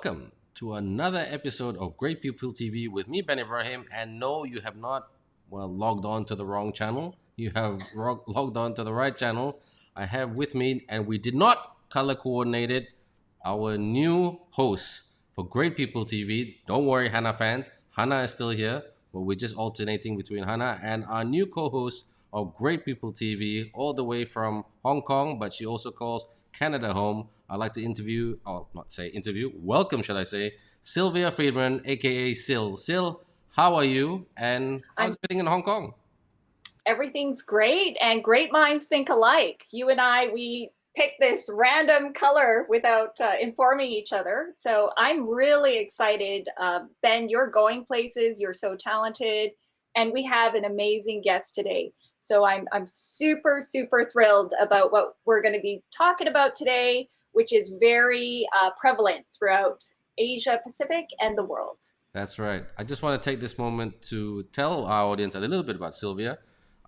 welcome to another episode of Great People TV with me, Ben Ibrahim. And no, you have not, logged on to the wrong channel. You have logged on to the right channel. I have with me, and we did not color coordinated, our new host for Great People TV. Don't worry, Hannah fans. Hannah is still here, but we're just alternating between Hannah and our new co-host of Great People TV, all the way from Hong Kong, but she also calls Canada home. I'd like to interview, or not say interview, welcome, should I say, Sylvia Friedman, aka Sil. Sil, how are you? And how's I'm everything in Hong Kong? Everything's great, and great minds think alike. You and I, we picked this random color without informing each other. So I'm really excited. Ben, you're going places. You're so talented, and we have an amazing guest today. So I'm super thrilled about what we're going to be talking about today, which is very prevalent throughout Asia Pacific and the world. That's right. I just want to take this moment to tell our audience a little bit about Sylvia.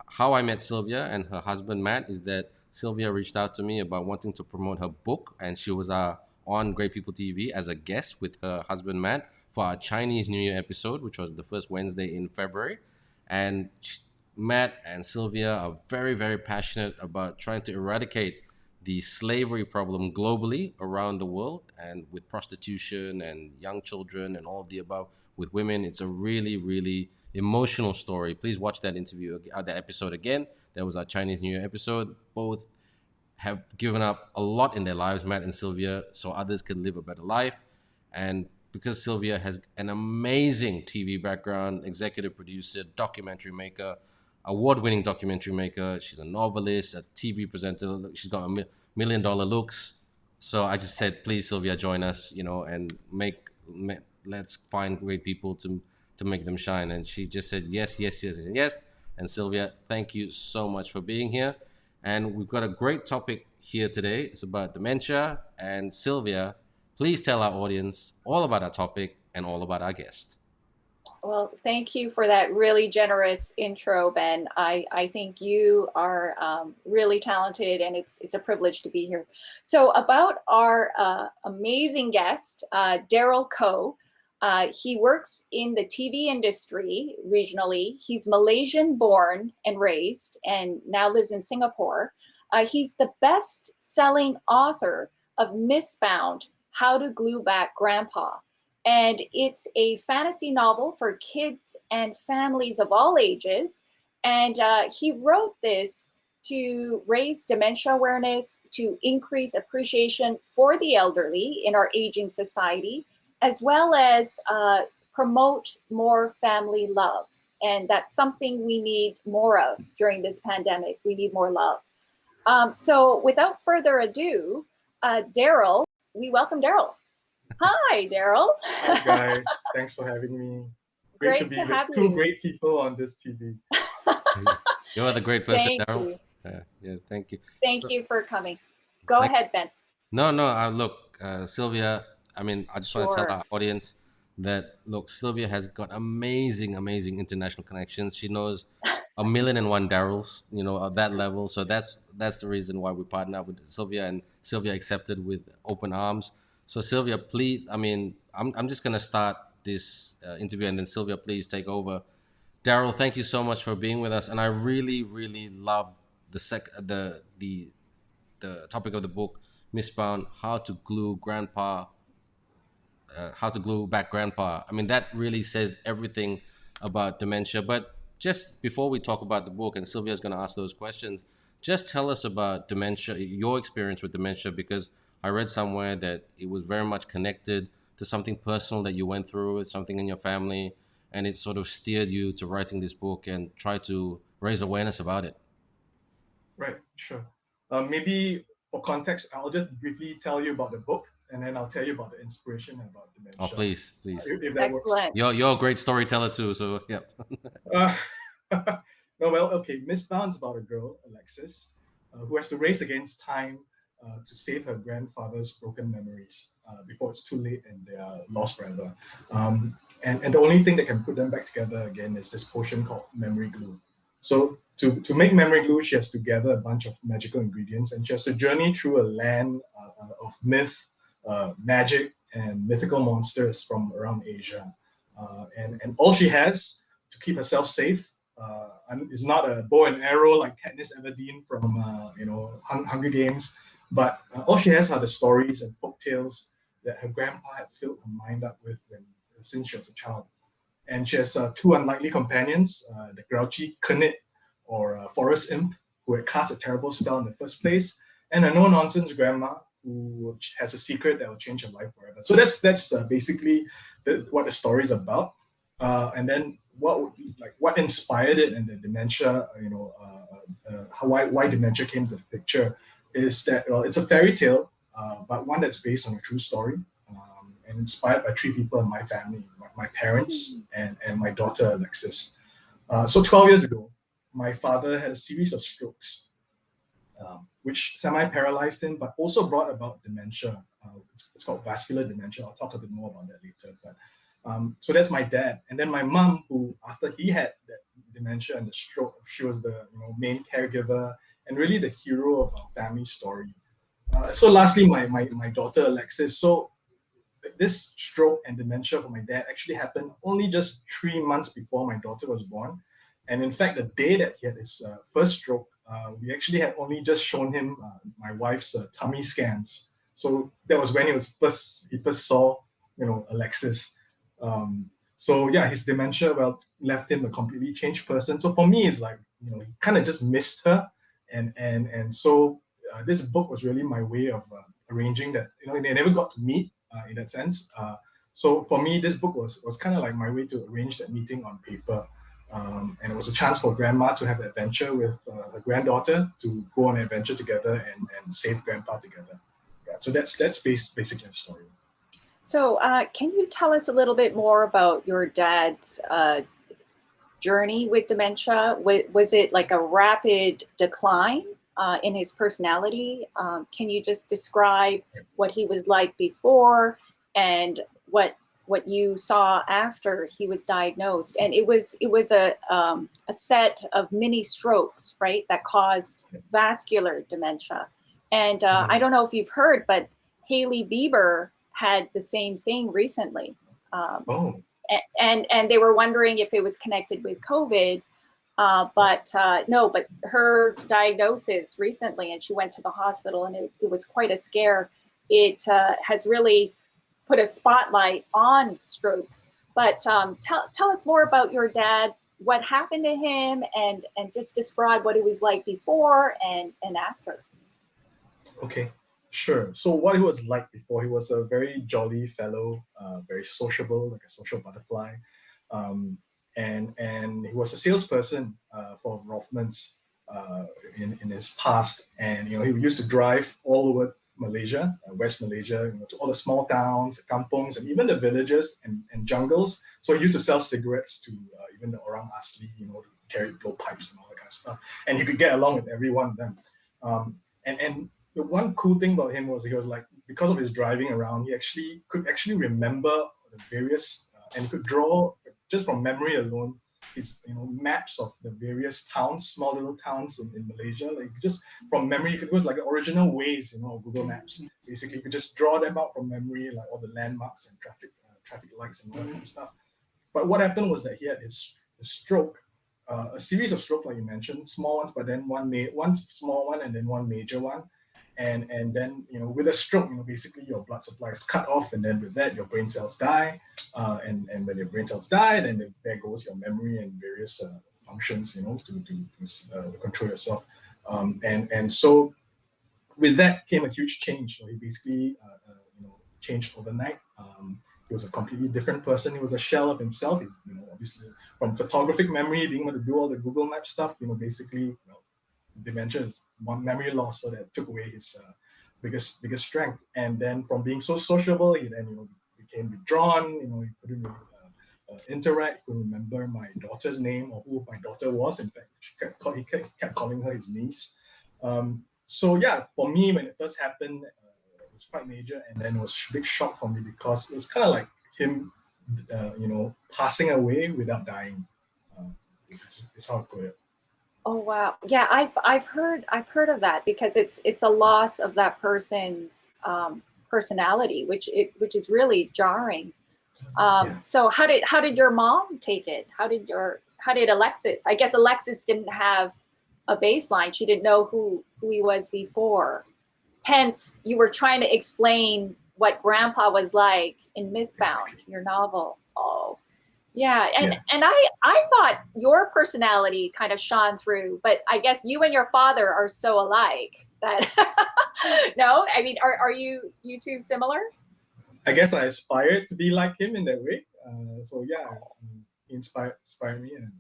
How I met Sylvia and her husband Matt is that Sylvia reached out to me about wanting to promote her book, and she was on Great People TV as a guest with her husband Matt for our Chinese New Year episode, which was the first Wednesday in February. And Matt and Sylvia are very passionate about trying to eradicate the slavery problem globally around the world, and with prostitution and young children and all of the above with women. It's a really emotional story. Please watch that that episode again. That was our Chinese New Year episode. Both have given up a lot in their lives, Matt and Sylvia, so others can live a better life. And because Sylvia has an amazing TV background, executive producer, documentary maker, award-winning documentary maker, she's a novelist, a TV presenter. She's got $1 million looks. So I just said, please, Sylvia, join us, and let's find great people to make them shine. And she just said yes. And Sylvia, thank you so much for being here. And we've got a great topic here today. It's about dementia. And Sylvia, please tell our audience all about our topic and all about our guest. Well, thank you for that really generous intro, Ben. I think you are really talented, and it's a privilege to be here. So about our amazing guest, Daryl Kho. He works in the TV industry regionally. He's Malaysian born and raised, and now lives in Singapore. He's the best-selling author of Mistbound, How to Glue Back Grandpa. And it's a fantasy novel for kids and families of all ages. And he wrote this to raise dementia awareness, to increase appreciation for the elderly in our aging society, as well as promote more family love. And that's something we need more of during this pandemic. We need more love. So without further ado, Daryl, we welcome Daryl. Hi, Daryl. Hi, guys. Thanks for having me. Great to have you. Two great people on this TV. You're the great person, Thank Daryl. you. Yeah, thank you. Thank you for coming. Go ahead, Ben. No, look, Sylvia, I just want to tell Sure. our audience that, look, Sylvia has got amazing international connections. She knows 1,000,001 Daryls, at that level. So that's the reason why we partnered up with Sylvia, and Sylvia accepted with open arms. So Sylvia, please, I'm just going to start this interview, and then Sylvia, please take over. Daryl, thank you so much for being with us. And I really love the topic of the book, Mistbound, How to Glue Back Grandpa. That really says everything about dementia. But just before we talk about the book, and Sylvia's going to ask those questions, just tell us about dementia, your experience with dementia, because I read somewhere that it was very much connected to something personal that you went through, something in your family, and it sort of steered you to writing this book and try to raise awareness about it. Right, sure. Maybe for context, I'll just briefly tell you about the book, and then I'll tell you about the inspiration and about dementia. Oh, please. If that works. Excellent. You're a great storyteller too, so yeah. No, well, okay. Mistbound's about a girl, Alexis, who has to race against time to save her grandfather's broken memories before it's too late and they are lost forever. And the only thing that can put them back together again is this potion called memory glue. So to make memory glue, she has to gather a bunch of magical ingredients, and she has to journey through a land of myth, magic, and mythical monsters from around Asia. And all she has to keep herself safe is not a bow and arrow like Katniss Everdeen from Hunger Games, but all she has are the stories and folk tales that her grandpa had filled her mind up with since she was a child. And she has two unlikely companions, the grouchy Knit, or forest imp, who had cast a terrible spell in the first place, and a no-nonsense grandma who has a secret that will change her life forever. So that's basically what the story is about. And then what inspired it and the dementia, why dementia came to the picture is that it's a fairy tale, but one that's based on a true story, and inspired by three people in my family: my parents and my daughter Alexis. So 12 years ago, my father had a series of strokes, which semi-paralyzed him, but also brought about dementia. It's called vascular dementia. I'll talk a bit more about that later. But so that's my dad, and then my mom, who after he had that dementia and the stroke, she was the main caregiver and really the hero of our family story. So lastly, my daughter Alexis. So this stroke and dementia for my dad actually happened only just 3 months before my daughter was born. And in fact, the day that he had his first stroke, we actually had only just shown him my wife's tummy scans. So that was when he first saw, Alexis. So yeah, his dementia left him a completely changed person. So for me, it's like, he kind of just missed her, and so this book was really my way of arranging that. They never got to meet in that sense. So for me, this book was kind of like my way to arrange that meeting on paper. And it was a chance for grandma to have an adventure with her granddaughter, to go on an adventure together and save grandpa together. Yeah, so that's basically the story. So can you tell us a little bit more about your dad's journey with dementia? Was it like a rapid decline in his personality? Can you just describe what he was like before and what you saw after he was diagnosed? And it was a set of mini strokes, right, that caused vascular dementia. And I don't know if you've heard, but Hailey Bieber had the same thing recently. And they were wondering if it was connected with COVID. But no, but her diagnosis recently, and she went to the hospital, and it was quite a scare. It has really put a spotlight on strokes. But tell us more about your dad, what happened to him, and just describe what it was like before and after. Okay, sure. So what he was like before: he was a very jolly fellow, very sociable, like a social butterfly. And he was a salesperson for Rothmans in his past, and he used to drive all over Malaysia, West Malaysia, to all the small towns, the kampongs, and even the villages and jungles. So he used to sell cigarettes to even the orang asli, carried blowpipes and all that kind of stuff, and he could get along with every one of them. And the one cool thing about him was he was like, because of his driving around, he could actually remember the various and could draw just from memory alone his maps of the various towns, small little towns in Malaysia. Like just from memory, it was like original ways, Google Maps. Basically, you could just draw them out from memory, like all the landmarks and traffic lights and all that kind of stuff. But what happened was that he had his stroke, a series of strokes, like you mentioned, small ones, but then one small one and then one major one. And then with a stroke, basically your blood supply is cut off, and then with that your brain cells die, and when your brain cells die, then there goes your memory and various functions, to control yourself. And so with that came a huge change. So he basically changed overnight. He was a completely different person. He was a shell of himself. He's obviously from photographic memory, being able to do all the Google Map stuff. Basically. Dementia is one memory loss, so that took away his biggest strength. And then from being so sociable, he then became withdrawn. He couldn't really interact. He couldn't remember my daughter's name or who my daughter was. In fact, he kept calling her his niece. So yeah, for me, when it first happened, it was quite major, and then it was a big shock for me because it was kind of like him, passing away without dying. It's how I put it. Oh wow, yeah, I've heard of that, because it's a loss of that person's personality, which is really jarring. Yeah. So how did your mom take it? How did Alexis? I guess Alexis didn't have a baseline. She didn't know who he was before. Hence, you were trying to explain what Grandpa was like in Mistbound, Exactly. your novel. Oh, yeah. Yeah. And I thought your personality kind of shone through, but I guess you and your father are so alike that no, I mean, are you two similar? I guess I aspired to be like him in that way. So yeah, he inspired me, and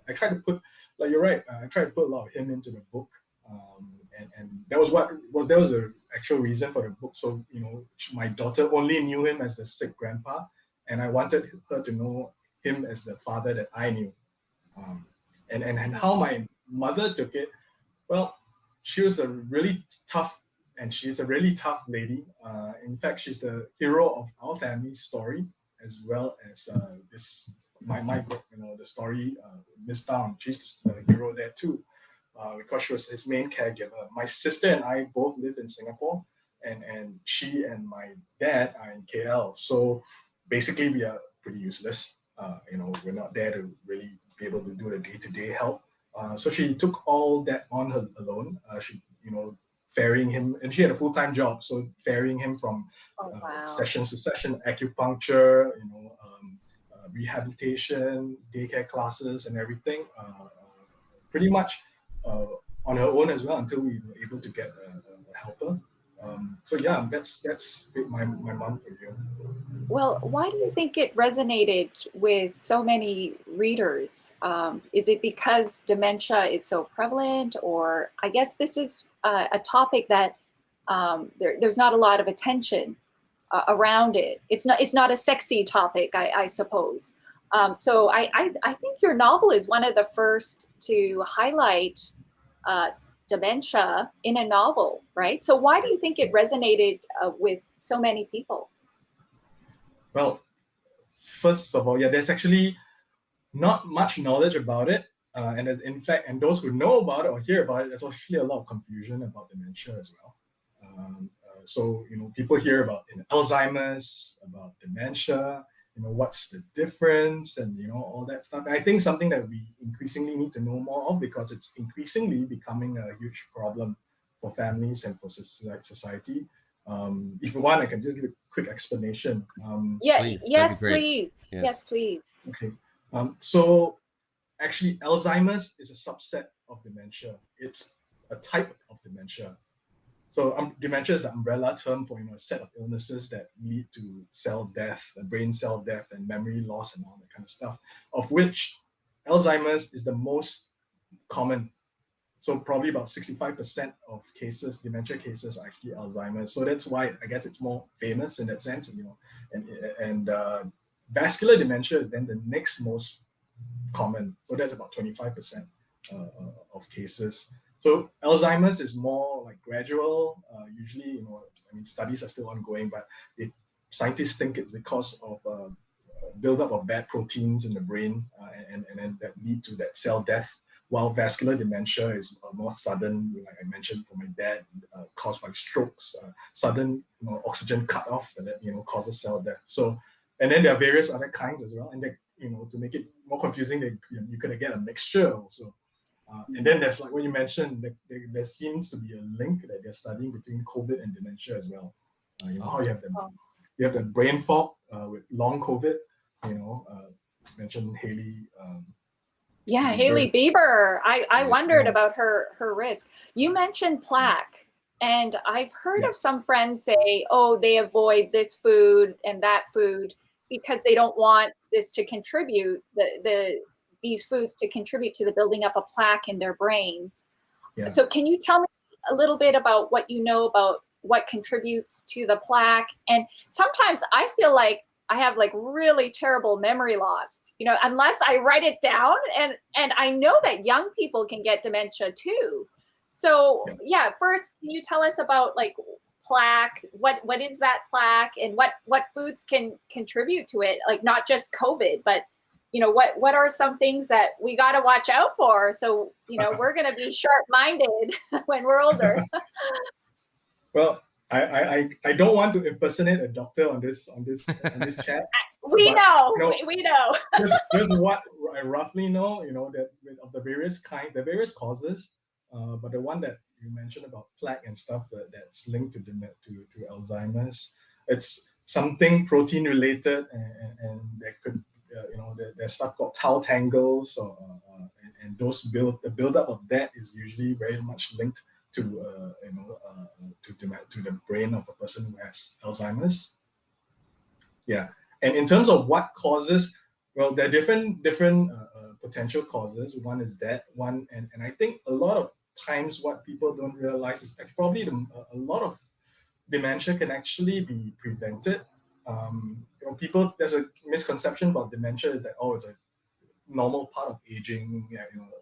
I tried to put, like you're right, I tried to put a lot of him into the book, and that was that was the actual reason for the book. So my daughter only knew him as the sick grandpa, and I wanted her to know him as the father that I knew, and how my mother took it. Well, she was a really tough, and she's a really tough lady. In fact, she's the hero of our family's story, as well as this my book. The story Mistbound. She's the hero there too, because she was his main caregiver. My sister and I both live in Singapore, and she and my dad are in KL. So basically, we are pretty useless. We're not there to really be able to do the day-to-day help. So she took all that on her alone. She, ferrying him, and she had a full-time job, so ferrying him from Oh, wow. sessions to session, acupuncture, rehabilitation, daycare classes, and everything. Pretty much on her own as well until we were able to get a helper. So yeah, that's my mom for you. Well, why do you think it resonated with so many readers? Is it because dementia is so prevalent, or I guess this is a topic that there's not a lot of attention around it. It's not a sexy topic, I suppose. So I think your novel is one of the first to highlight dementia in a novel, right? So why do you think it resonated with so many people? Well, first of all, yeah, there's actually not much knowledge about it. And in fact, and those who know about it or hear about it, there's actually a lot of confusion about dementia as well. So, people hear about Alzheimer's, about dementia, what's the difference, and, all that stuff. And I think something that we increasingly need to know more of, because it's increasingly becoming a huge problem for families and for society. If you want, I can just give a quick explanation. Yeah, Please, that'd be yes, great. please. Yes. Yes, please. Okay. So actually, Alzheimer's is a subset of dementia. It's a type of dementia. So dementia is the umbrella term for a set of illnesses that lead to cell death, brain cell death, and memory loss, and all that kind of stuff. Of which Alzheimer's is the most common. So probably about 65% of cases, dementia cases, are actually Alzheimer's. So that's why I guess it's more famous in that sense. And vascular dementia is then the next most common. So that's about 25% of cases. So Alzheimer's is more like gradual. Usually, studies are still ongoing, but scientists think it's because of buildup of bad proteins in the brain, and then that lead to that cell death. While vascular dementia is more sudden, like I mentioned for my dad, caused by strokes, sudden oxygen cutoff, and that causes cell death. So, and then there are various other kinds as well. And to make it more confusing, you could get a mixture also. And then there's, like what you mentioned, there seems to be a link that they're studying between COVID and dementia as well. How you have the brain fog with long COVID. Mentioned Haley. Yeah, Haley Bieber. I wondered about her risk. You mentioned plaque, and I've heard of some friends say, oh, they avoid this food and that food because they don't want this to contribute, these foods to contribute to the building up a plaque in their brains. Yeah. So can you tell me a little bit about what you know about what contributes to the plaque? And sometimes I feel like I have like really terrible memory loss, unless I write it down. And I know that young people can get dementia too. So yeah, first, can you tell us about like plaque? What is that plaque, and what foods can contribute to it? Like not just COVID, but what are some things that we got to watch out for? So, we're going to be sharp-minded when we're older. Well, I don't want to impersonate a doctor on this chat. We but, know, you know, we know. Here's what I roughly know. That of the various various causes, but the one that you mentioned about plaque and stuff that's linked to Alzheimer's, it's something protein related, and there could there's stuff called tau tangles, and the buildup of that is usually very much linked to to the brain of a person who has Alzheimer's. Yeah, and in terms of what causes, well, there are different potential causes. One is that one, and I think a lot of times what people don't realize is that probably a lot of dementia can actually be prevented. There's a misconception about dementia is that it's a normal part of aging,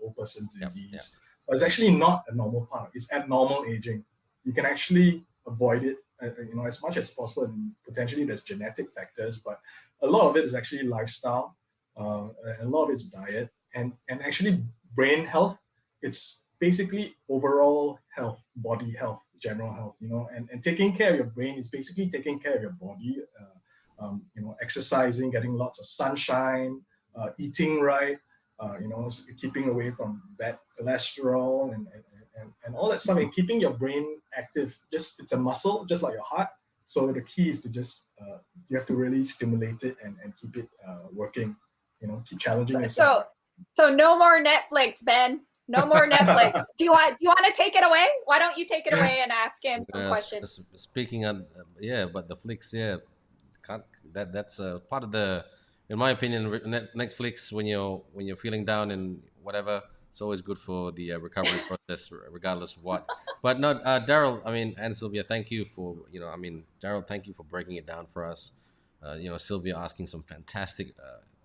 old person's disease. Yep. But it's actually not a normal part. It's abnormal aging. You can actually avoid it, as much as possible. And potentially there's genetic factors, but a lot of it is actually lifestyle. A lot of it's diet, and actually brain health. It's basically overall health, body health, general health. And taking care of your brain is basically taking care of your body. Exercising, getting lots of sunshine, eating right, keeping away from bad cholesterol and all that stuff, and keeping your brain active. It's a muscle, just like your heart. So the key is to just you have to really stimulate it and keep it working. Keep challenging yourself. So no more Netflix, Ben. No more Netflix. Do you want to take it away? Why don't you take it away and ask him some questions? Speaking of but the flicks, that's part of the, in my opinion, Netflix when you're feeling down and whatever. It's always good for the recovery process, regardless of what. But no, Daryl, and Sylvia, thank you for Daryl, thank you for breaking it down for us. Sylvia asking some fantastic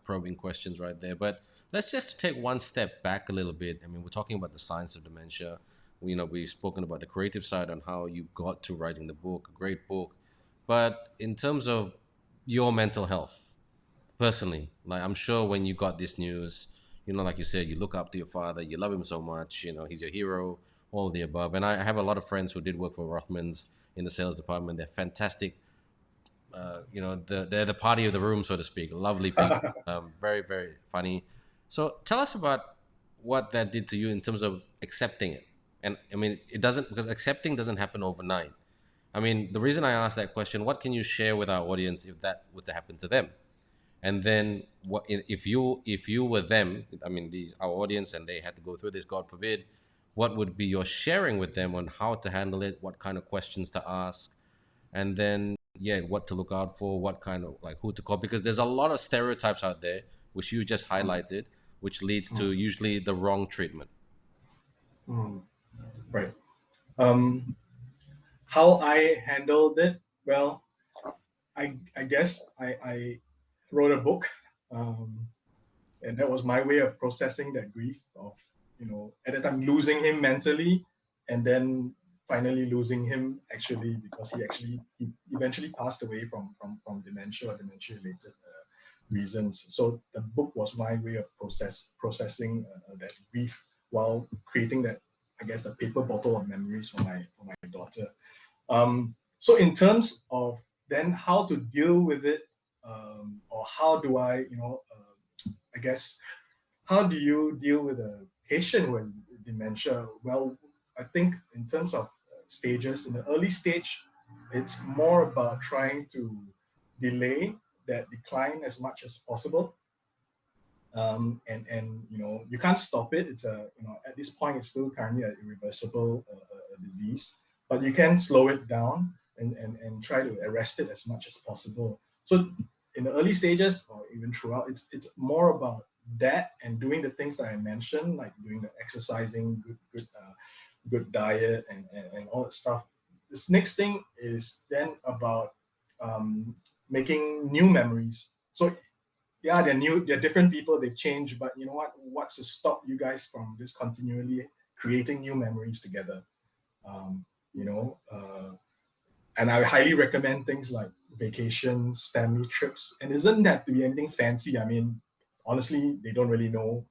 probing questions right there. But let's just take one step back a little bit. We're talking about the science of dementia. We've spoken about the creative side on how you got to writing the book, a great book. But in terms of your mental health, personally, like I'm sure when you got this news, like you said, you look up to your father, you love him so much, he's your hero, all of the above. And I have a lot of friends who did work for Rothmans in the sales department. They're fantastic. They're the party of the room, so to speak. Lovely people, very, very funny. So tell us about what that did to you in terms of accepting it. And it doesn't, because accepting doesn't happen overnight. The reason I asked that question, what can you share with our audience if that were to happen to them? And then what if you were them, our audience, and they had to go through this, God forbid, what would be your sharing with them on how to handle it, what kind of questions to ask, and then what to look out for, what kind of, like, who to call, because there's a lot of stereotypes out there, which you just highlighted, which leads to usually the wrong treatment. Right. How I handled it, well, I guess I wrote a book, and that was my way of processing that grief of, at the time losing him mentally, and then finally losing him actually, because he eventually passed away from dementia or dementia related reasons. So the book was my way of processing that grief while creating that, I guess, the paper bottle of memories for my daughter. So in terms of then how to deal with it, or how do I, I guess, how do you deal with a patient who has dementia? Well, I think in terms of stages, in the early stage, it's more about trying to delay that decline as much as possible. And you can't stop it. It's at this point, it's still currently an irreversible disease, but you can slow it down and try to arrest it as much as possible. So in the early stages, or even throughout, it's more about that and doing the things that I mentioned, like doing the exercising, good diet, and all that stuff. This next thing is then about making new memories. So they're different people, they've changed, but you know what's to stop you guys from just continually creating new memories together? And I highly recommend things like vacations, family trips, and it doesn't have to be anything fancy. Honestly, they don't really know.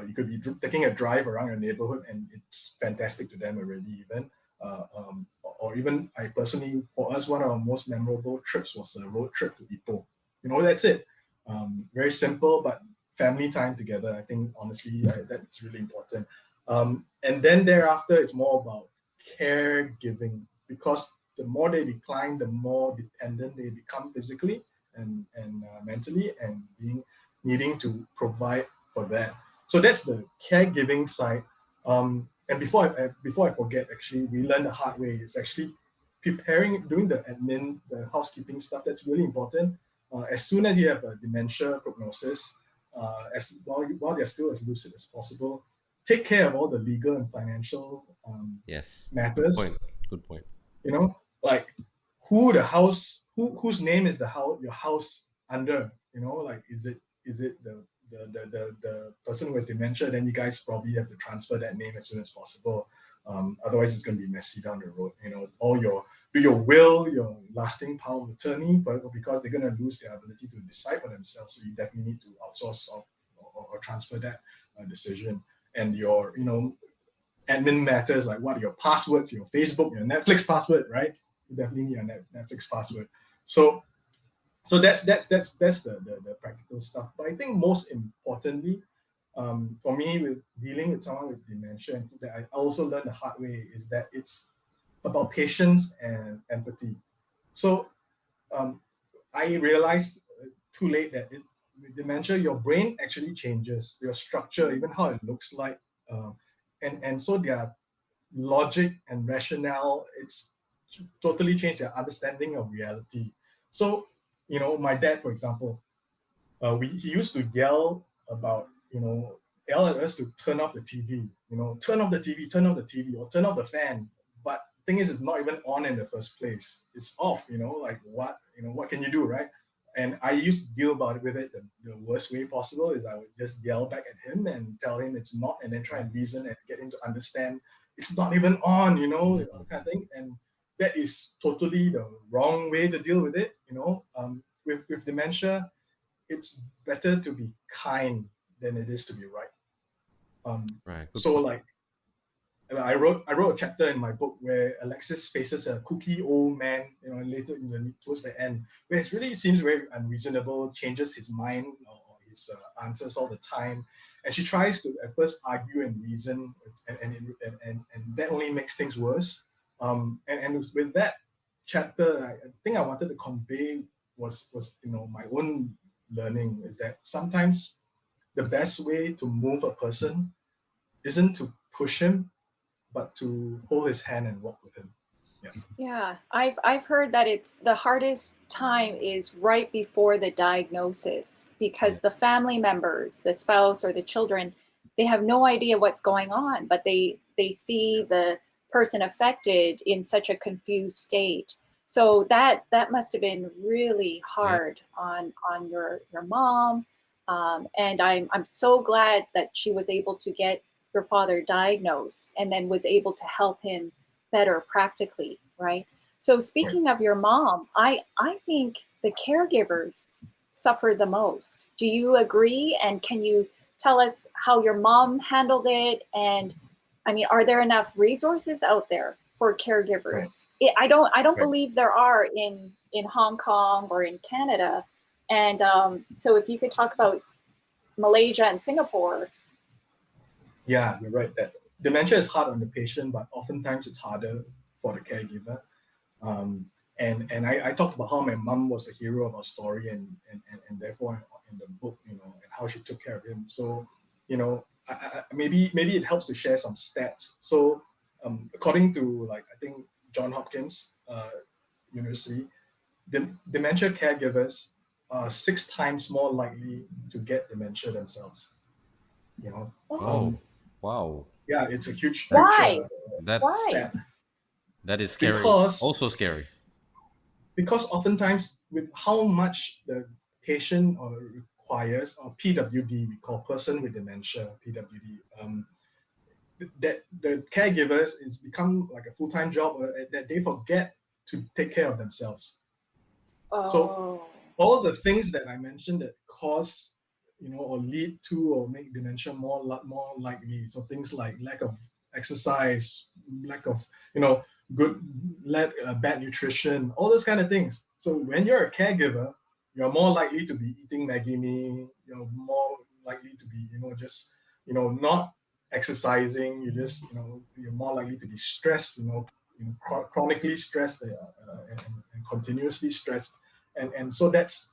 You could be taking a drive around your neighborhood, and it's fantastic to them already. Even or even I personally, for us, one of our most memorable trips was a road trip to Ipoh. That's it. Very simple, but family time together. I think honestly, that's really important. And then thereafter, it's more about caregiving, because the more they decline, the more dependent they become physically and mentally, and needing to provide for that. So that's the caregiving side. And before I forget, actually, we learned the hard way. It's actually doing the admin, the housekeeping stuff. That's really important. As soon as you have a dementia prognosis, while they're still as lucid as possible, take care of all the legal and financial Yes. Good matters. point. Good point. Like whose name is your house under? Like is it the person who has dementia? Then you guys probably have to transfer that name as soon as possible. Otherwise, it's going to be messy down the road. All your will, your lasting power of attorney, but because they're going to lose their ability to decide for themselves, so you definitely need to outsource or transfer that decision. And your admin matters, like what are your passwords, your Facebook, your Netflix password, right? You definitely need a Netflix password. So that's the practical stuff. But I think most importantly, for me, with dealing with someone with dementia, and that I also learned the hard way, is that it's about patience and empathy. So I realized too late that with dementia, your brain actually changes, your structure, even how it looks like, and so their logic and rationale, it's totally changed their understanding of reality. So my dad, for example, he used to yell at us to turn off the TV, turn off the TV, turn off the TV, or turn off the fan. But thing is, it's not even on in the first place. It's off. Like what can you do, right? And I used to deal with it the worst way possible. Is I would just yell back at him and tell him it's not, and then try and reason and get him to understand it's not even on, kind of thing. And that is totally the wrong way to deal with it. With dementia, it's better to be kind than it is to be right. Right. Good So point. like I wrote a chapter in my book where Alexis faces a kooky old man, later towards the end, where it really seems very unreasonable, changes his mind or his answers all the time, and she tries to at first argue and reason, and that only makes things worse. And with that chapter, I think I wanted to convey was my own learning, is that sometimes the best way to move a person isn't to push him, but to hold his hand and walk with him. Yeah, I've heard that it's the hardest time is right before the diagnosis, because the family members, the spouse or the children, they have no idea what's going on, but they see the person affected in such a confused state. So that must have been really Yeah. hard on your mom, and I'm so glad that she was able to get your father diagnosed and then was able to help him better practically, right? So Right. speaking of your mom, I think the caregivers suffer the most. Do you agree? And can you tell us how your mom handled it? And I mean, are there enough resources out there for Right. caregivers? I don't Right. believe there are in Hong Kong or in Canada. And so if you could talk about Malaysia and Singapore. Yeah, you're right. That dementia is hard on the patient, but oftentimes it's harder for the caregiver. And I talked about how my mom was the hero of our story, and therefore in the book, and how she took care of him. So, maybe it helps to share some stats. So, according to I think John Hopkins University, dementia caregivers are 6 times more likely to get dementia themselves. You know, Oh, Oh, um, wow. yeah, it's a huge why? Why? That's stat, that is scary. because Also scary. oftentimes with how much the patient requires, or PWD, we call person with dementia, PWD, that the caregivers is become like a full-time job, that they forget to take care of themselves. So Oh. all the things that I mentioned that cause, or lead to or make dementia more likely. So things like lack of exercise, lack of bad nutrition, all those kind of things. So when you're a caregiver, you're more likely to be eating Maggie mee. You're more likely to be just not exercising. You're more likely to be stressed. Chronically stressed and continuously stressed. And so that's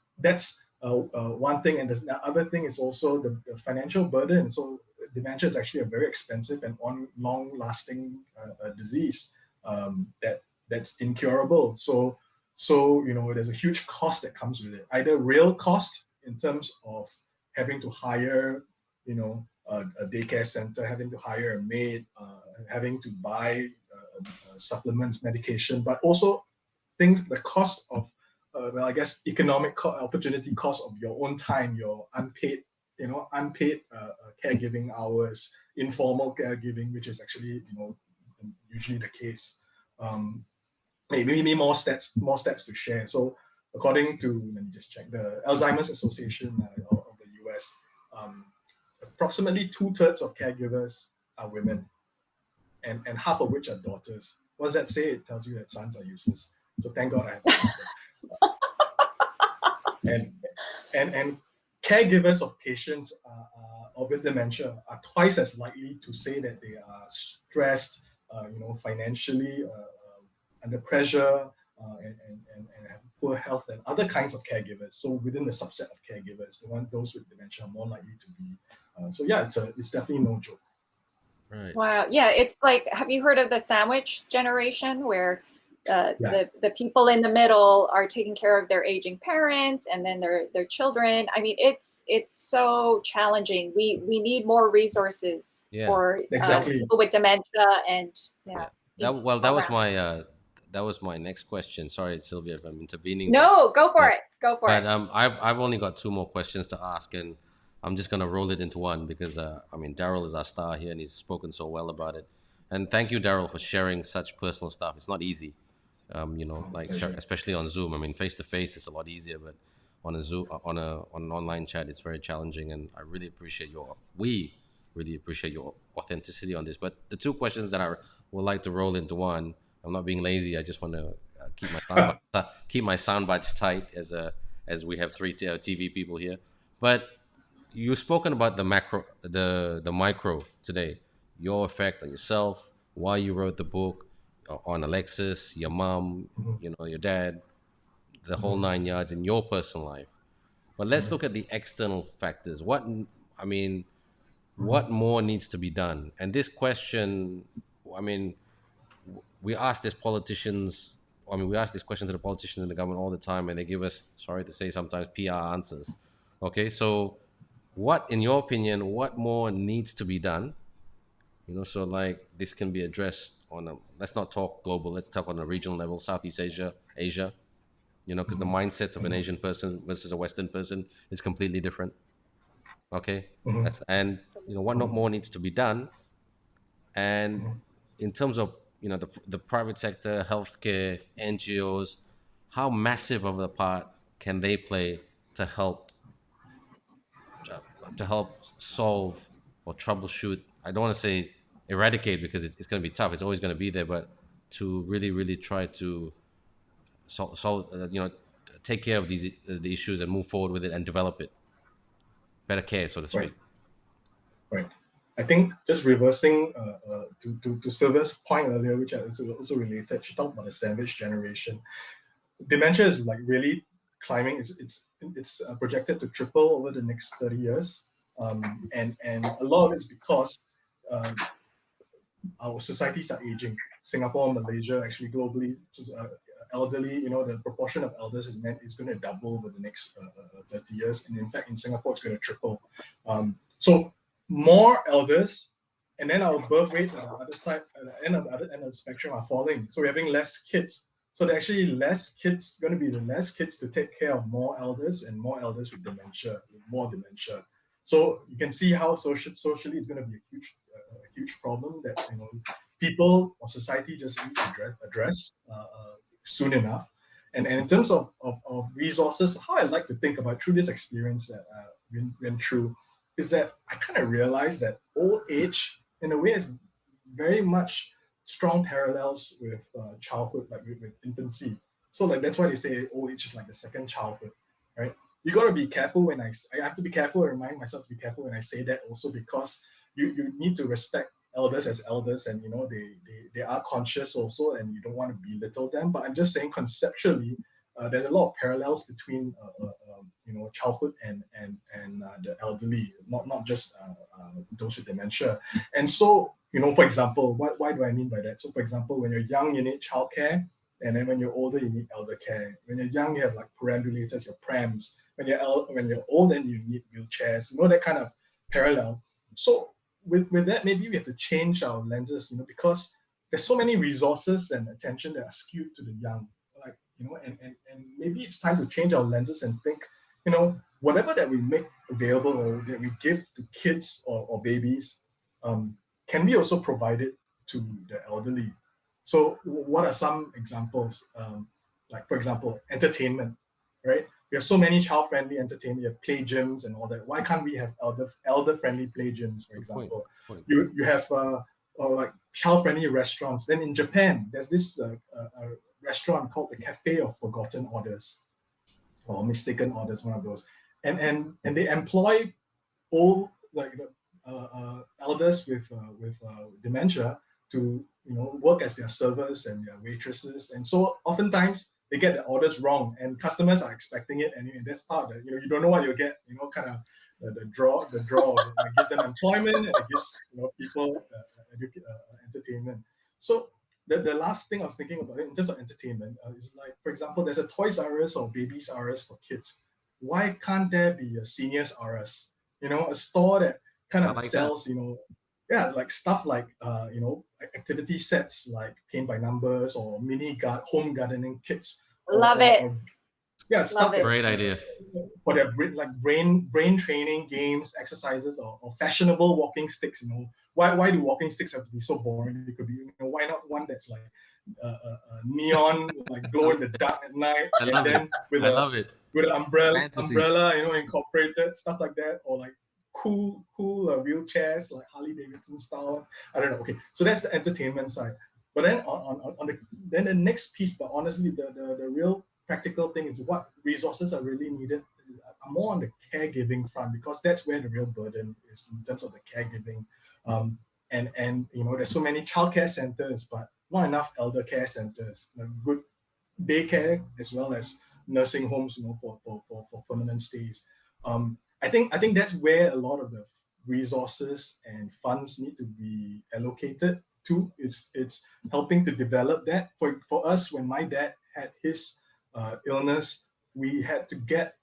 one thing. And the other thing is also the financial burden. So dementia is actually a very expensive and long-lasting disease that's incurable. So there's a huge cost that comes with it. Either real cost in terms of having to hire, a daycare center, having to hire a maid, having to buy supplements, medication, but also the cost of economic opportunity cost of your own time, your unpaid caregiving hours, informal caregiving, which is actually usually the case. Maybe more stats to share. So according to, let me just check, the Alzheimer's Association of the US, approximately 2/3 of caregivers are women, and half of which are daughters. What does that say? It tells you that sons are useless. So thank God I have a daughter. And caregivers of patients with dementia are twice as likely to say that they are stressed, financially, under pressure, and have poor health than other kinds of caregivers. So within the subset of caregivers, those with dementia are more likely to be. It's definitely no joke. Right. Wow. Yeah, it's like, have you heard of the sandwich generation, where the people in the middle are taking care of their aging parents and then their children? I mean, it's so challenging. We need more resources for people with dementia and that was my next question. Sorry, Sylvia, if I'm intervening. No, go for it. But I've only got two more questions to ask, and I'm just gonna roll it into one because Daryl is our star here, and he's spoken so well about it. And thank you, Daryl, for sharing such personal stuff. It's not easy, especially on Zoom. I mean, face to face is a lot easier, but on a Zoom, on an online chat, it's very challenging. And we really appreciate your authenticity on this. But the two questions that I would like to roll into one. I'm not being lazy. I just want to keep my sound bites tight as we have three TV people here. But you've spoken about the macro, the micro today, your effect on yourself, why you wrote the book, on Alexis, your mom, your dad, the whole 9 yards in your personal life. But let's look at the external factors. What more needs to be done? And this question, we ask this politicians. We ask this question to the politicians in the government all the time, and they give us, sorry to say, sometimes PR answers. Okay, so what, in your opinion, what more needs to be done? So like this can be addressed let's not talk global, let's talk on a regional level, Southeast Asia, because the mindsets of an Asian person versus a Western person is completely different. Okay, what more needs to be done? And in terms of the private sector, healthcare, NGOs, how massive of a part can they play to help solve or troubleshoot? I don't want to say eradicate, because it's going to be tough. It's always going to be there, but to really, really try to take care of the issues and move forward with it and develop it. Better care, so to speak. Right. I think just reversing to Sylvia's point earlier, which is also related. She talked about the sandwich generation. Dementia is like really climbing. It's projected to triple over the next 30 years, and a lot of it's because our societies are aging. Singapore, Malaysia, actually globally, elderly. The proportion of elders is going to double over the next 30 years, and in fact, in Singapore, it's going to triple. So more elders, and then our birth rates on the other side, at the end of the spectrum, are falling. So we're having less kids. So there are actually going to be less kids to take care of more elders, and more elders with more dementia. So you can see how socially it's going to be a huge problem that people or society just need to address soon enough. And in terms of resources, how I like to think about through this experience that went through is that I kind of realized that old age, in a way, is very much strong parallels with childhood, like with infancy. So like that's why they say old age is like the second childhood, right? You got to be careful when I have to be careful and remind myself to be careful when I say that also, because you need to respect elders as elders, and they are conscious also, and you don't want to belittle them. But I'm just saying conceptually, there's a lot of parallels between childhood and the elderly, not just those with dementia. And so, for example, why do I mean by that? So for example, when you're young, you need childcare, and then when you're older, you need elder care. When you're young, you have like perambulators, your prams. When you're old, then you need wheelchairs. That kind of parallel. So with that, maybe we have to change our lenses, because there's so many resources and attention that are skewed to the young, like, and maybe it's time to change our lenses and think, whatever that we make available or that we give to kids or babies, can we also provide it to the elderly? So what are some examples? Like, for example, entertainment, right? We have so many child-friendly entertainment. We have play gyms and all that. Why can't we have elder-friendly play gyms, for example? You have like child-friendly restaurants. Then in Japan, there's this restaurant called the Cafe of Forgotten Orders, or Mistaken Orders, one of those. And they employ old, like elders with dementia to work as their servers and their waitresses. And so oftentimes they get the orders wrong, and customers are expecting it, and that's part of it. You don't know what you'll get, kind of the draw that gives them employment, and it gives people entertainment. So the last thing I was thinking about in terms of entertainment is, like, for example, there's a Toys R Us or Babies R Us for kids. Why can't there be a Seniors R Us? A store that kind of sells, like stuff like activity sets like paint by numbers or home gardening kits. Love it. Stuff. Great idea. For their brain training games, exercises, or fashionable walking sticks. Why do walking sticks have to be so boring? It could be, why not one that's like neon, like glow in the dark at night, I love it. With an umbrella, Fantasy. Incorporated, stuff like that, or like cool wheelchairs, like Harley Davidson style. I don't know. Okay, so that's the entertainment side. But then then the next piece, but honestly, the real practical thing is what resources are really needed are more on the caregiving front, because that's where the real burden is in terms of the caregiving. And there's so many childcare centers, but not enough elder care centers, good daycare as well as nursing homes, for permanent stays. I think that's where a lot of the resources and funds need to be allocated to. It's helping to develop that. For us, when my dad had his illness, we had to get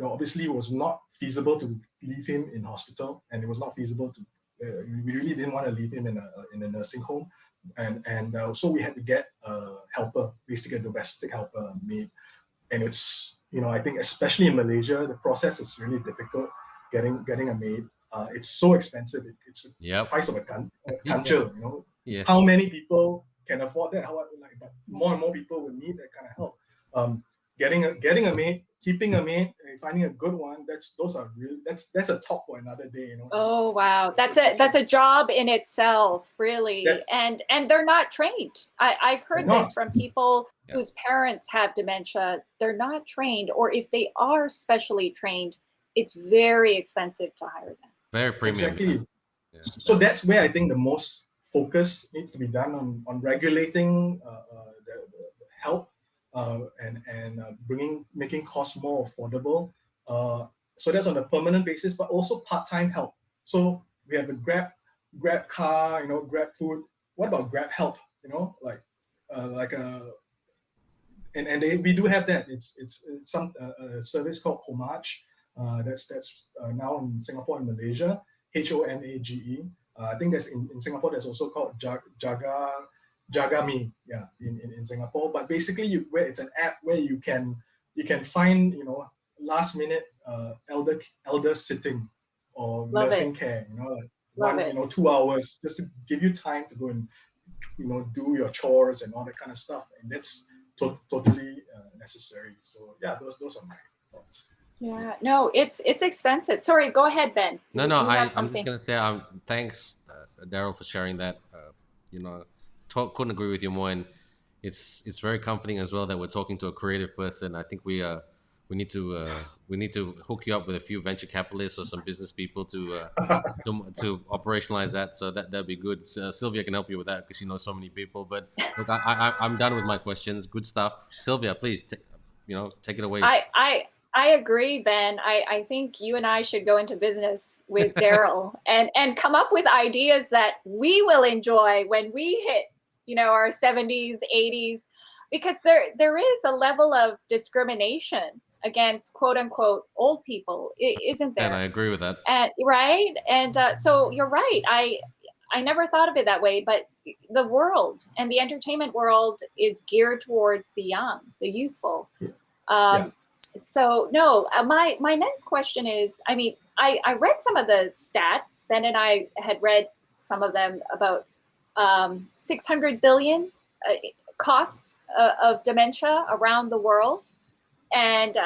obviously it was not feasible to leave him in hospital, and it was not feasible to we really didn't want to leave him in a nursing home, and so we had to get a helper, basically a domestic helper maid. And it's I think especially in Malaysia, the process is really difficult getting a maid. It's so expensive. It's the price of a kanchil. Yes. How many people can afford that? But more and more people will need that kind of help. Getting a maid, keeping a maid, finding a good one. That's a talk for another day. Oh wow, that's a job in itself, really. And they're not trained. I've heard this from people whose parents have dementia. They're not trained, or if they are specially trained, it's very expensive to hire them. Very premium. Exactly. Yeah. So that's where I think the most focus needs to be done on regulating the help and making costs more affordable. So that's on a permanent basis, but also part-time help. So we have a Grab car, Grab food. What about Grab help? We do have that. It's some service called Homage. That's now in Singapore and Malaysia. HOMAGE. I think that's in Singapore. There's also called Jaga Me. Yeah, in Singapore. But basically, where it's an app where you can find last minute elder sitting or nursing care. 2 hours just to give you time to go and do your chores and all that kind of stuff, and that's totally necessary. So yeah, those are my thoughts. Yeah, no, it's expensive. Sorry, go ahead, Ben. No, I'm just gonna say thanks Daryl, for sharing that. Couldn't agree with you more, and it's very comforting as well that we're talking to a creative person. I think we need to hook you up with a few venture capitalists or some business people to operationalize that. So that'd be good. Sylvia can help you with that because she knows so many people. But look, I'm done with my questions. Good stuff, Sylvia. Please, take it away. I agree, Ben. I think you and I should go into business with Daryl and come up with ideas that we will enjoy when we hit, our 70s, 80s, because there is a level of discrimination against quote unquote old people, isn't And I there? agree with that. And right, and so you're right. I never thought of it that way, but the world and the entertainment world is geared towards the young, the youthful. Yeah. So no, my next question is, I read some of the stats. Ben and I had read some of them about 600 billion costs of dementia around the world, and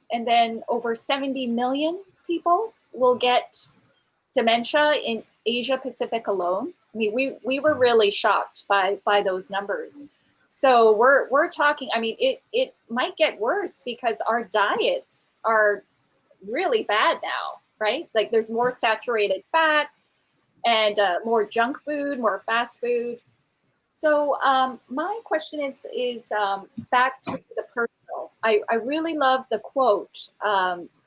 then over 70 million people will get dementia in Asia Pacific alone. We were really shocked by those numbers. So we're talking. It might get worse because our diets are really bad now, right? Like there's more saturated fats and more junk food, more fast food. So my question is back to the personal. I really love the quote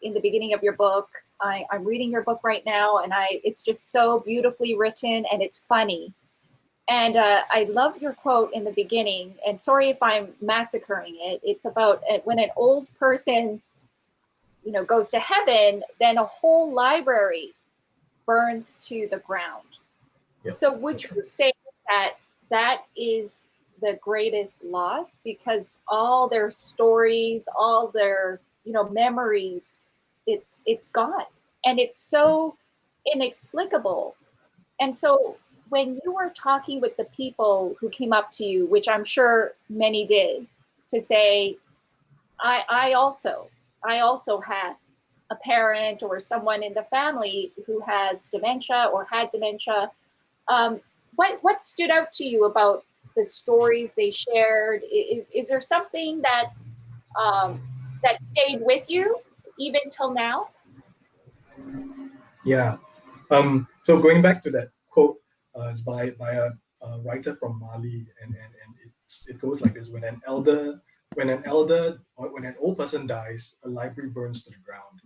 in the beginning of your book. I'm reading your book right now, and it's just so beautifully written and it's funny. And I love your quote in the beginning. And sorry if I'm massacring it. It's about when an old person, goes to heaven, then a whole library burns to the ground. Yep. So would you say that is the greatest loss, because all their stories, all their memories, it's gone, and it's so inexplicable. And so when you were talking with the people who came up to you, which I'm sure many did, to say, I also had a parent or someone in the family who has dementia or had dementia. What stood out to you about the stories they shared? Is there something that that stayed with you even till now? Yeah. So going back to that quote, it's by a writer from Mali, and it goes like this: when an old person dies, a library burns to the ground.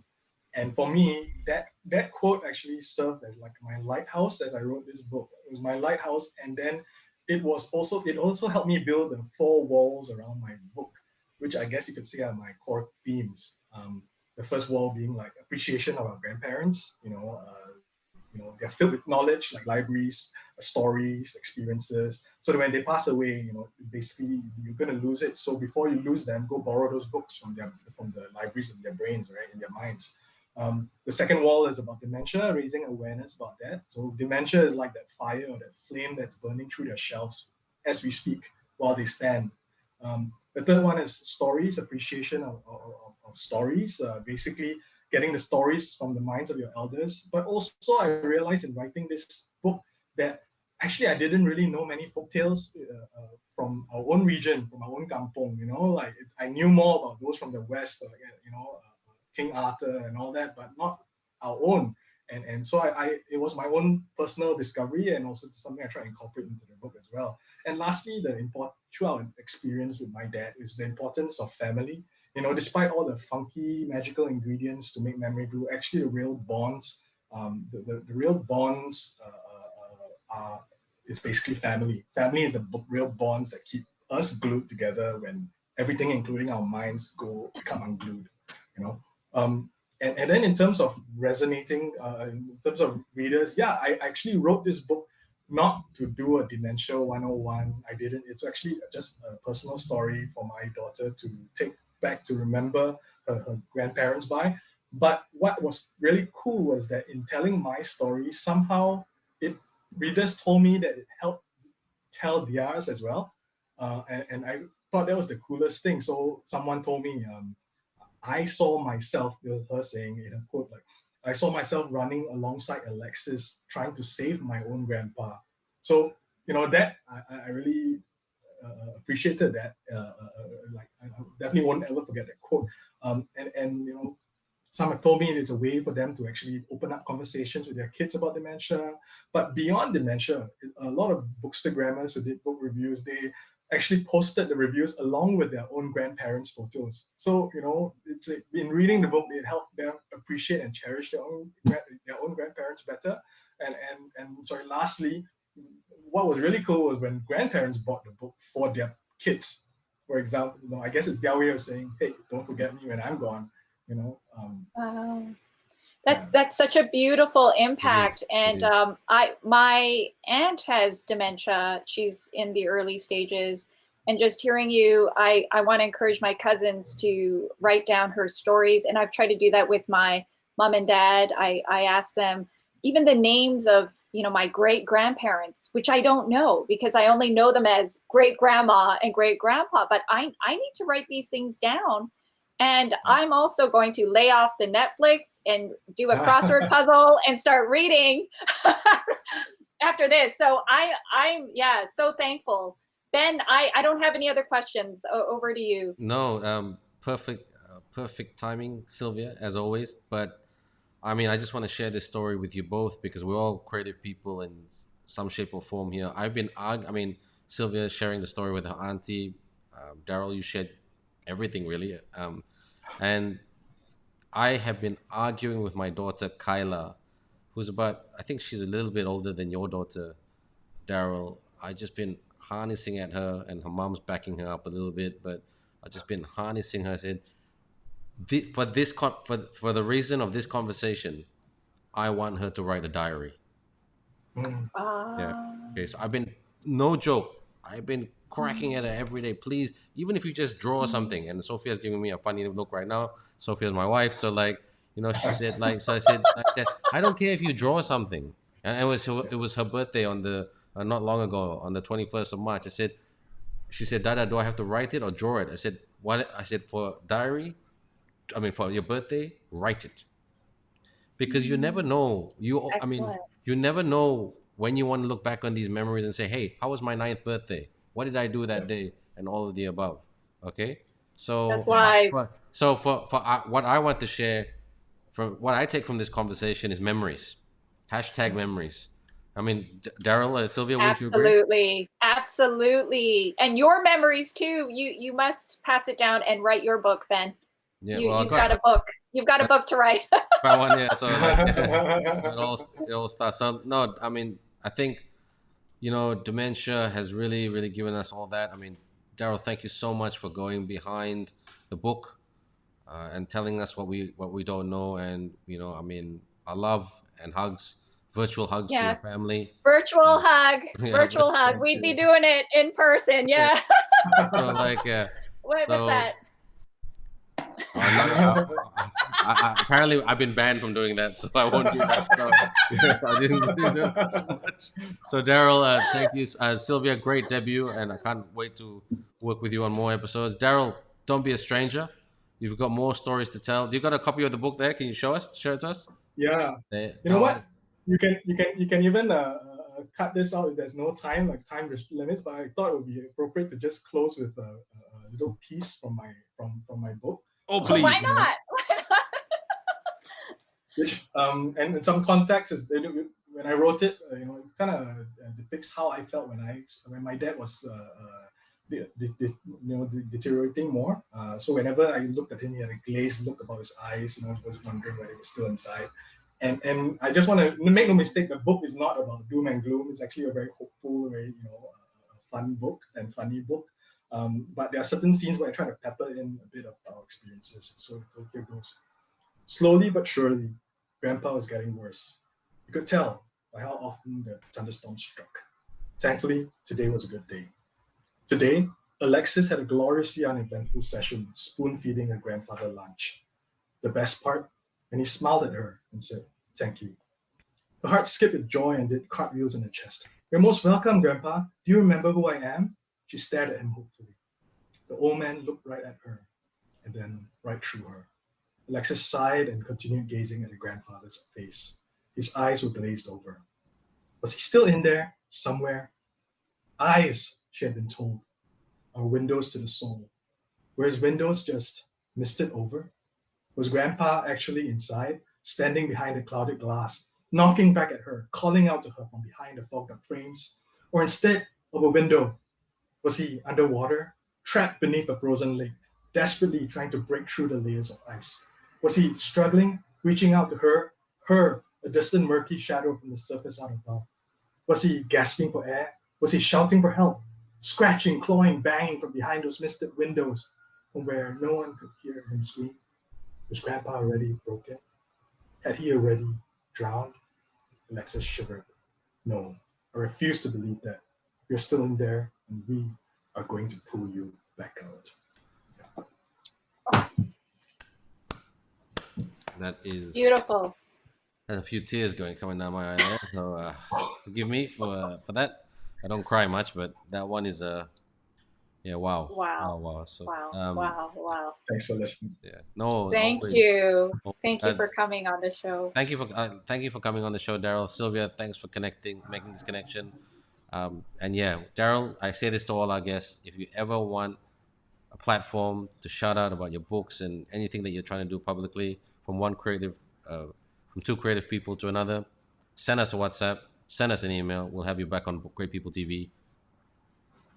And for me, that quote actually served as like my lighthouse as I wrote this book. It was my lighthouse, and then it also helped me build the four walls around my book, which I guess you could say are my core themes. The first wall being like appreciation of our grandparents. They're filled with knowledge, like libraries, stories, experiences. So that when they pass away, basically you're gonna lose it. So before you lose them, go borrow those books from the libraries in their brains, right, in their minds. The second wall is about dementia, raising awareness about that. So dementia is like that fire or that flame that's burning through their shelves as we speak while they stand. The third one is stories, appreciation of stories, basically getting the stories from the minds of your elders. But also, I realized in writing this book that actually I didn't really know many folktales from our own region, from our own kampong. I knew more about those from the West, King Arthur and all that, but not our own. And so it was my own personal discovery, and also something I try to incorporate into the book as well. And lastly, through our experience with my dad, is the importance of family. Despite all the funky magical ingredients to make memory glue, actually the real bonds, the real bonds are is basically family. Family is the real bonds that keep us glued together when everything, including our minds, become unglued. And then in terms of resonating, in terms of readers, yeah, I actually wrote this book not to do a dementia 101. I didn't. It's actually just a personal story for my daughter to take back to remember her grandparents by. But what was really cool was that in telling my story, somehow readers told me that it helped tell theirs as well. And I thought that was the coolest thing. So someone told me, I saw myself, it was her saying in a quote, like, I saw myself running alongside Alexis, trying to save my own grandpa. So, that I really appreciated that. Like, I definitely won't ever forget that quote. And some have told me it's a way for them to actually open up conversations with their kids about dementia. But beyond dementia, a lot of bookstagrammers who did book reviews, they actually posted the reviews along with their own grandparents' photos. So, it's in reading the book, it helped them appreciate and cherish their own grandparents better. And sorry, lastly, what was really cool was when grandparents bought the book for their kids. For example, I guess it's their way of saying, "Hey, don't forget me when I'm gone." Wow. That's such a beautiful impact. And my aunt has dementia. She's in the early stages. And just hearing you, I want to encourage my cousins to write down her stories. And I've tried to do that with my mom and dad. I ask them even the names of, my great grandparents, which I don't know because I only know them as great grandma and great grandpa. But I need to write these things down. And I'm also going to lay off the Netflix and do a crossword puzzle and start reading after this. So I'm so thankful. Ben, I don't have any other questions. Over to you. No, perfect timing, Sylvia, as always. But I mean, I just want to share this story with you both because we're all creative people in some shape or form here. Sylvia sharing the story with her auntie. Daryl, you shared everything really. And I have been arguing with my daughter Kyla, who's I think she's a little bit older than your daughter, Daryl. I just been harnessing at her, and her mom's backing her up a little bit, but I've just been harnessing her. I said, for the reason of this conversation, I want her to write a diary. Yeah. Okay. So no joke. I've been cracking at her every day. Please, even if you just draw something. And Sophia's giving me a funny look right now. Sophia's my wife, so she said so I said like that. I don't care if you draw something. And it was her birthday on the not long ago on the 21st of March. She said, Dada, do I have to write it or draw it? I said, what? I said, for diary. For your birthday, write it. Because you never know. You never know when you want to look back on these memories and say, hey, how was my 9th birthday? What did I do that day? And all of the above. Okay? So that's wise. What I want to share from what I take from this conversation is memories. Hashtag memories. I mean, Daryl, Sylvia, wouldn't you agree? Absolutely. And your memories too. You must pass it down and write your book, Ben. Yeah, you've got a book. You've got a book to write. One, yeah. So it all starts. So no, I think dementia has really, really given us all that. I mean, Daryl, thank you so much for going behind the book and telling us what we don't know. And our love and hugs, virtual hugs to your family. Virtual hug. Virtual hug. We'd be doing it in person. Yeah. So what's that? Apparently, I've been banned from doing that, so I won't do that. So I didn't do that so much. So Daryl, thank you, Sylvia. Great debut, and I can't wait to work with you on more episodes. Daryl, don't be a stranger. You've got more stories to tell. Do you got a copy of the book there? Can you show it to us? Yeah. You know what? You can even cut this out if there's no time limits. But I thought it would be appropriate to just close with a little piece from my book. Oh, please. Why not? Which and in some context is when I wrote it, it kind of depicts how I felt when my dad was deteriorating more. So whenever I looked at him, he had a glazed look about his eyes. I was wondering whether he was still inside. And I just want to make no mistake, the book is not about doom and gloom. It's actually a very hopeful, very fun book and funny book. But there are certain scenes where I try to pepper in a bit of our experiences. So here goes. Slowly but surely, Grandpa was getting worse. You could tell by how often the thunderstorm struck. Thankfully, today was a good day. Today, Alexis had a gloriously uneventful session spoon-feeding her grandfather lunch. The best part, when he smiled at her and said, "Thank you." Her heart skipped with joy and did cartwheels in her chest. "You're most welcome, Grandpa. Do you remember who I am?" She stared at him hopefully. The old man looked right at her and then right through her. Alexis sighed and continued gazing at her grandfather's face. His eyes were glazed over. Was he still in there, somewhere? Eyes, she had been told, are windows to the soul. Were his windows just misted over? Was Grandpa actually inside, standing behind the clouded glass, knocking back at her, calling out to her from behind the fogged up frames? Or instead of a window, was he underwater, trapped beneath a frozen lake, desperately trying to break through the layers of ice? Was he struggling, reaching out to her, a distant murky shadow from the surface out above? Was he gasping for air? Was he shouting for help? Scratching, clawing, banging from behind those misted windows from where no one could hear him scream? Was Grandpa already broken? Had he already drowned? Alexis shivered. No, I refuse to believe that. You're still in there, and we are going to pull you back out. That is Beautiful. and a few tears coming down my eye there. So forgive me for that. I don't cry much, but that one is yeah, wow. Wow. So Wow. Thanks for listening. yeah, no, Thank always, you. always. Thank you for coming on the show. Thank you for coming on the show, Daryl. Sylvia, thanks for making this connection. And yeah, Daryl, I say this to all our guests: if you ever want a platform to shout out about your books and anything that you're trying to do publicly, from two creative people to another, send us a WhatsApp, send us an email. We'll have you back on Great People TV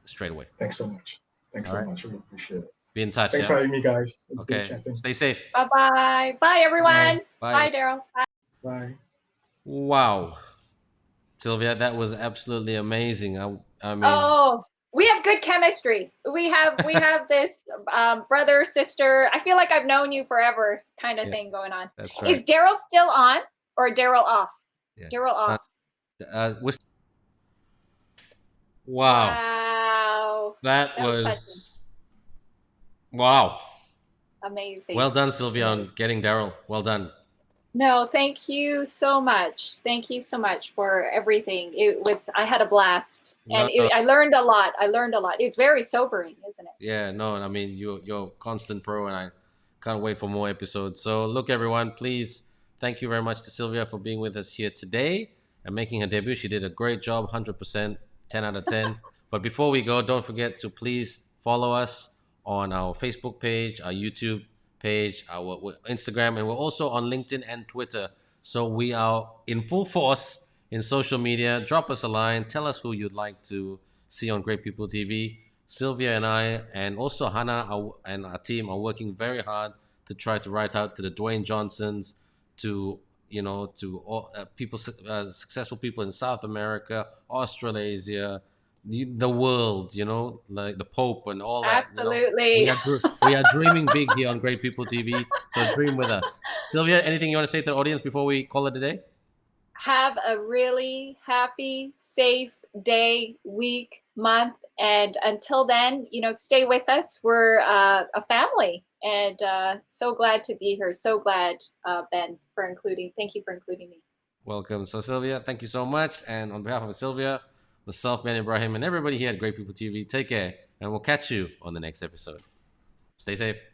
straight away. Thanks so much. Thanks All so right. much. I really appreciate it. Be in touch. Thanks for having me, guys. It's Okay. good chatting. Stay safe. Bye-bye. Bye, everyone. Bye. Bye, Daryl. Bye. Bye. Wow, Sylvia, that was absolutely amazing. I mean, Oh, we have good chemistry. We have this brother, sister. I feel like I've known you forever kind of thing going on. that's right. Is Daryl still on or Daryl off? Yeah. Daryl off. Wow. Wow. That was was wow. Amazing. Well done, Sylvia, on getting Daryl. Well done. No, thank you so much. Thank you so much for everything. I had a blast, and I learned a lot. It's very sobering, isn't it? Yeah, no, I mean, you're a constant pro, and I can't wait for more episodes. So look, everyone, please, thank you very much to Sylvia for being with us here today and making her debut. She did a great job, 100%, 10 out of 10. But before we go, don't forget to please follow us on our Facebook page, our YouTube page, our Instagram, and we're also on LinkedIn and Twitter. So we are in full force in social media. Drop us a line. Tell us who you'd like to see on Great People TV. Sylvia and I, and also Hannah and our team are working very hard to try to write out to the Dwayne Johnsons, to all people, successful people in South America, Australasia, the world, like the Pope and all that. Absolutely. We are dreaming big here on Great People TV. So dream with us. Sylvia, anything you want to say to the audience before we call it a day? Have a really happy, safe day, week, month. And until then, stay with us. We're a family, and so glad to be here. So glad, Ben, thank you for including me. Welcome. So Sylvia, thank you so much. And on behalf of Sylvia, myself, Ben Ibrahim, and everybody here at Great People TV, take care, and we'll catch you on the next episode. Stay safe.